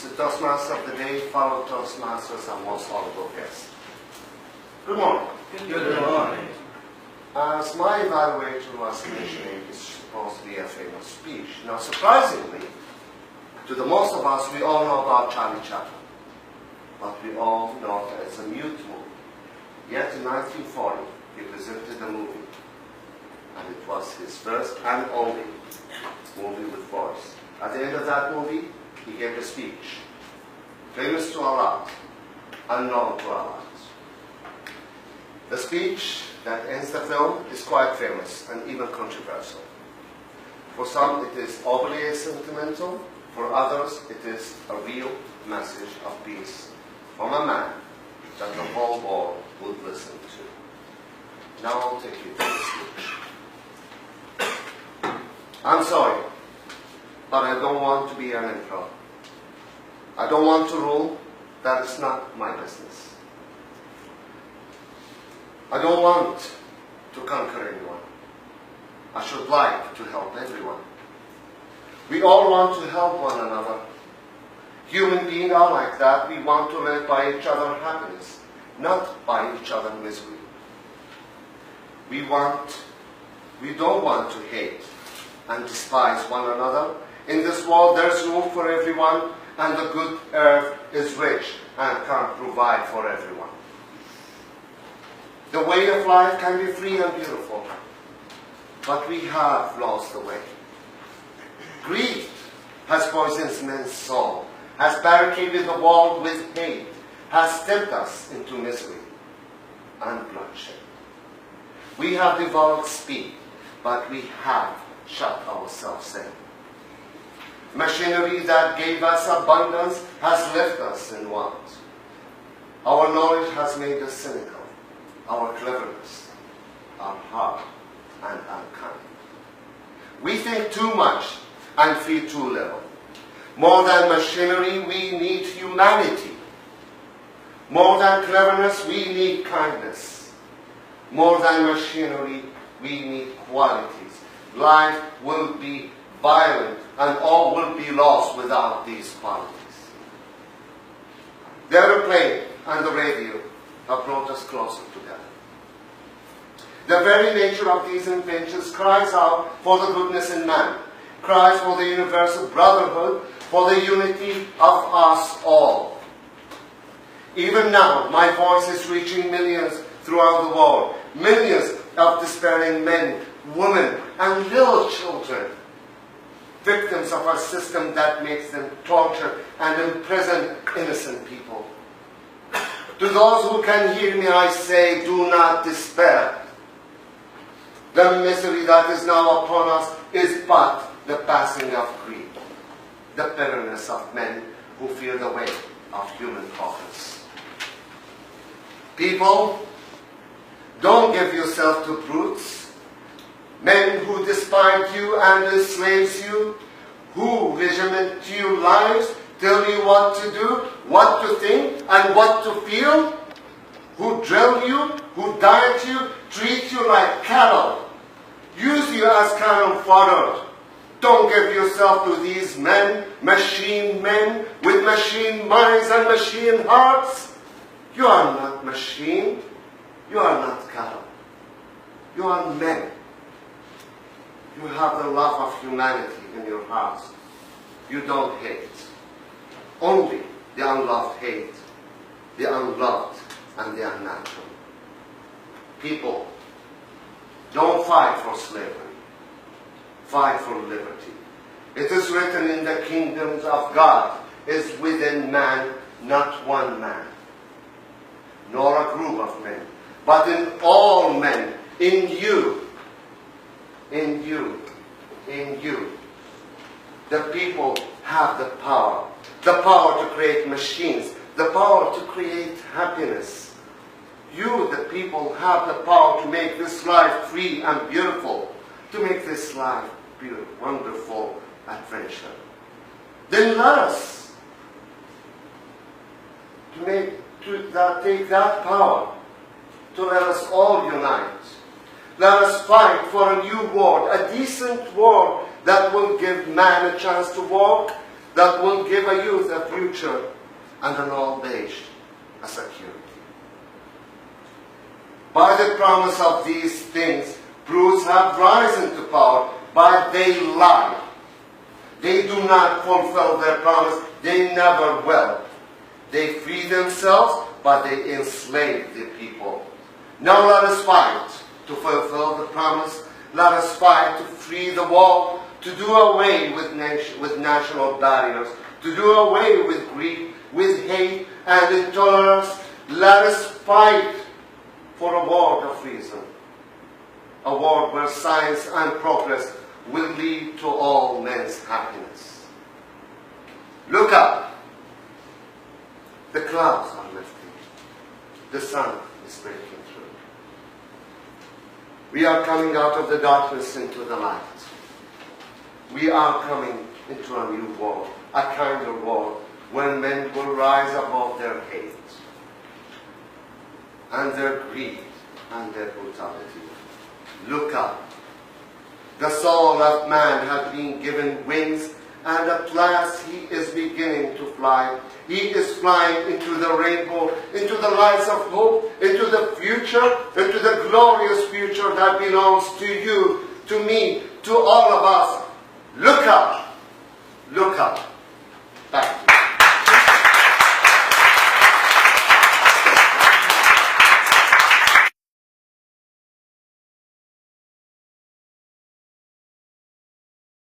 It's the Toastmaster of the day, fellow Toastmasters and most honorable guests. Good morning. Good morning. As my evaluator was mentioning, it's supposed to be a famous speech. Now, surprisingly, to the most of us, we all know about Charlie Chaplin. But we all know that it's a mute movie. Yet in 1940, he presented a movie. And it was his first and only movie with voice. At the end of that movie, he gave a speech. Famous to a lot, unknown to a lot. The speech that ends the film is quite famous and even controversial. For some, it is overly sentimental. For others, it is a real message of peace from a man that the whole world would listen to. Now I'll take you to the speech. I'm sorry, but I don't want to be an emperor. I don't want to rule. That is not my business. I don't want to conquer anyone. I should like to help everyone. We all want to help one another. Human beings are like that. We want to live by each other's happiness, not by each other's misery. We don't want to hate and despise one another. In this world, there's room for everyone, and the good earth is rich and can provide for everyone. The way of life can be free and beautiful, but we have lost the way. Greed has poisoned men's soul, has barricaded the world with hate, has tempted us into misery and bloodshed. We have developed speed, but we have shut ourselves in. Machinery that gave us abundance has left us in want. Our knowledge has made us cynical. Our cleverness are hard and unkind. We think too much and feel too little. More than machinery, we need humanity. More than cleverness, we need kindness. More than machinery, we need qualities. Life will be violent and all will be lost without these qualities. The airplane and the radio have brought us closer together. The very nature of these inventions cries out for the goodness in man, cries for the universal brotherhood, for the unity of us all. Even now, my voice is reaching millions throughout the world, millions of despairing men, women, and little children, victims of a system that makes them torture and imprison innocent people. To those who can hear me, I say, do not despair. The misery that is now upon us is but the passing of greed, the bitterness of men who feel the weight of human progress. People, don't give yourself to brutes, men who despise you and enslave you, who regiment your lives, tell you what to do, what to think, and what to feel, who drill you, who diet you, treat you like cattle, use you as cannon fodder. Don't give yourself to these men with machine minds and machine hearts. You are not machine. You are not cattle. You are men. You have the love of humanity in your hearts. You don't hate. Only the unloved hate, the unloved and the unnatural. People, don't fight for slavery. Fight for liberty. It is written in the kingdoms of God is within man, not one man, nor a group of men, but in all men, in you, in you, in you. The people have the power to create machines, the power to create happiness. You, the people, have the power to make this life free and beautiful, to make this life be a wonderful adventure. Then let us take that power to let us all unite. Let us fight for a new world, a decent world that will give man a chance to walk, that will give a youth a future and an old age a security. By the promise of these things, brutes have risen to power, but they lie. They do not fulfill their promise. They never will. They free themselves, but they enslave the people. Now let us fight to fulfill the promise. Let us fight to free the world, to do away with national barriers, to do away with greed, with hate and intolerance. Let us fight for a world of reason, a world where science and progress will lead to all men's happiness. Look up. The clouds are lifting. The sun is breaking through. We are coming out of the darkness into the light. We are coming into a new world, a kind of world where men will rise above their hate and their greed and their brutality. Look up. The soul of man has been given wings, and at last he is beginning to fly. He is flying into the rainbow, into the lights of hope, into the future, into the glorious future that belongs to you, to me, to all of us. Look up. Look up.